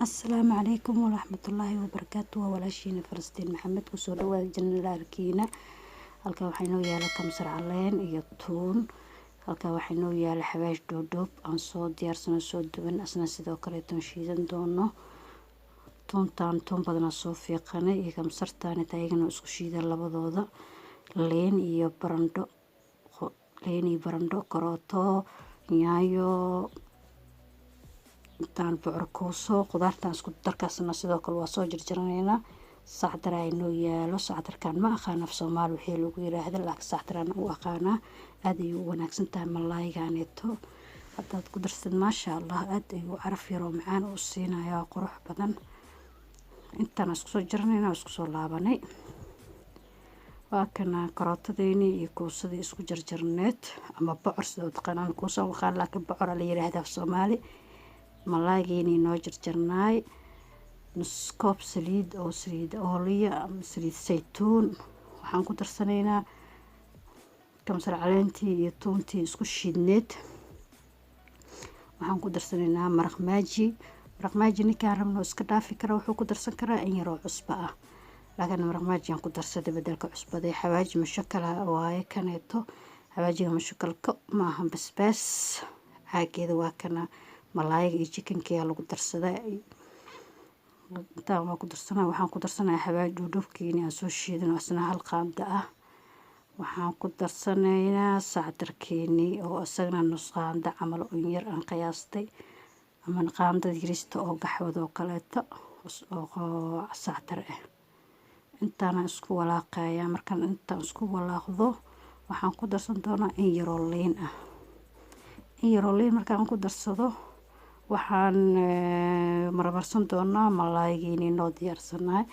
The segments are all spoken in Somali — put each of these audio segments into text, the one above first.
السلام عليكم ورحمة الله وبركاته وولاشين فلسطين محمد كسو دواad janalaalkiina halka waxaa inoo yaala kamsar caleen iyo tuun halka waxaa inoo yaala xawaash dhoodhoob aan soo diyaarsano soo duban asna sidoo kale toon shiidan doono toontaan toon badan soo fiiqanay iyo kamsartaan taagana isku shiidan labadooda leen iyo barandho karooto yaanyo intaan bocor kuuso qudaartan isku darkaasna sidoo kale waa soo jarjaraynaa sacdar ay noo yaalo sacdarkan ma aqaan af Soomaali wixii lagu yiraahdo laakiin sacdaran u aqaana aad ay u wanaagsan tahay malaayganeeto hadaad ku darsid maasha Allah aad ay u caraf yar oo macaan u siinaya qurux badan intaan isku soo jarnayna isku soo laabanay waa kana karootadeeni iyo kuusadii isku jarjarneed ama bocor sidoo taqaanaan kuuso waxaan laakiin bocor la yiraahdo af Soomaali malaaygeeni noo jarjarnay nus koob saliid oliya ama saliid saytuun waxaan ku darsanaynaa kamsar caleentii iyo tuuntii isku shiidneed waxaan ku darsanaynaa maraq maaji ninkaan rabno iska dhaafi kara wuxuu ku darsan karaa in yar oo cusbo ah laakiin maraq maaji aan ku darsaday bedelka cusbada xawaaji mashakala waaye kaneeto xawaajiga mashakalka ma aha basbaas caageeda waa kana malaayga iyo chickenka lagu darsaday inta waxaan ku darsanaa xawaash dhoodhoobkiina aan soo shiidan asna hal qaando ah waxaan ku darsanaynaa sacdarkeeni oo asagna nus qaando camal oo yar aan qiyaastay ama qaandada yariista oo gaxwada oo kaleeto oo sacdar ah intaan isku walaaqaya markaan intaan isku walaaqdo waxaan ku darsan doonaa in yar oo liin markaan ku darsado waxaan marmarsan doonaa malaaygeeni noo diyaarsanay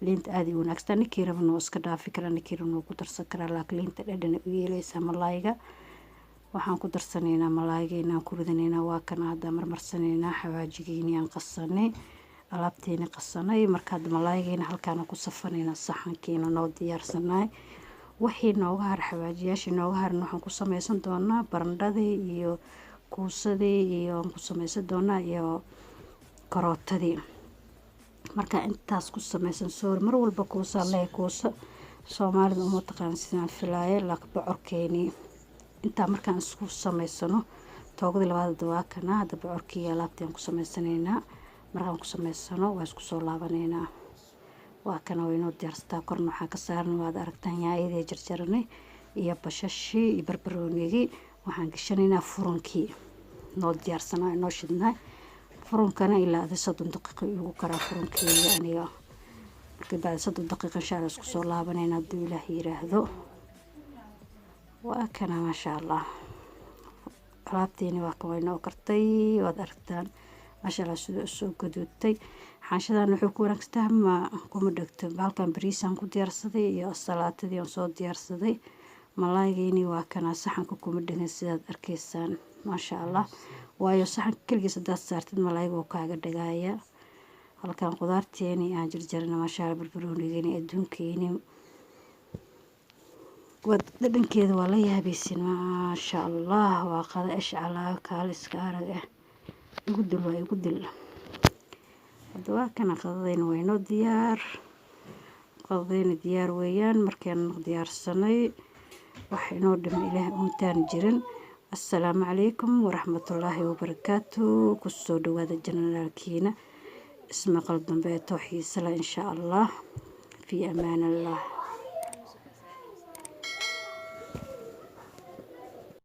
liinta aad u wanaagsan ninkii rabno iska dhaafi kara ninkii rabno ku darsan kara laakiin liinta dhadhan u yeelaysa malaayga waxaan ku darsanaynaa malaaygeena aan ku ridanaynaa waa kana hadda marmarsanayna xawaajigeeni aan qasanay alaabteena qasanay markaad malaaygeena halkaan ku safanayna saxankeena noo diyaarsanay wixii nooga har xawaajiyaasha nooga har waxaan ku sameeysan doonaa barandhadii iyo kuusadii iyo ku sameeysan doonaa iyo karootadii marka intaas ku sameeysan soor mar walba kuusa Soomaalida uma taqaan sidaan filaayay laakiin bocorkeeni inta markaan isku sameeysano toogada labaad waa kana hada bocorkii alaabtaan ku sameeysanayna markaan ku sameeysano waa isku soo laabaneynaa waa kana wayno diyaarsata korna waxa ka saaran waad aragtaan yaayada jarjarnay iyo bashashi iyo barbaroonigi waxaan gashanaynaa furunkii noo diyaarsana noo shidnay furunkana ilaa 30 daqiiqo ugu kara furunkeega aniga markii baad 30 daqiiqo insha Allah isku soo laabaneynaa haduu Ilaahay yiraahdo waa kana ma sha Allah alaabteeni waa ka wayno kartay waad aragtaan ma sha Allah soo gaduutay xaashadan wuxuu ku wanaagsan ma kuma dhagto halkan bariisaan ku diyaarsaday iyo salaatadii aan soo diyaarsaday malaaygeeni waa kana saxanka kuma dhagan sidaad arkaysaan ma sha Allah waayo saxan kaligiis hadaad saartid malaayga oo kaaga dhagaaya halkan qudaarteeni aan jarjarnay ma sha Allah barbaroonigeeni adduunkeeni dhadhankeeda waa la yaabaysin ma sha Allah waa qada ishcala kaaliska arag igu dil waa kana qadadayna wayno diyaar weeyaan markaan diyaarsanay wax inoo dhimay Ilaahay uuntaan jirin assalaamu calaykum waraxmatullaahi wabarakaatuh ku soo dhawaada janalaalkiina isma qal dambe tawxiisala insha Allah fi amaan Allah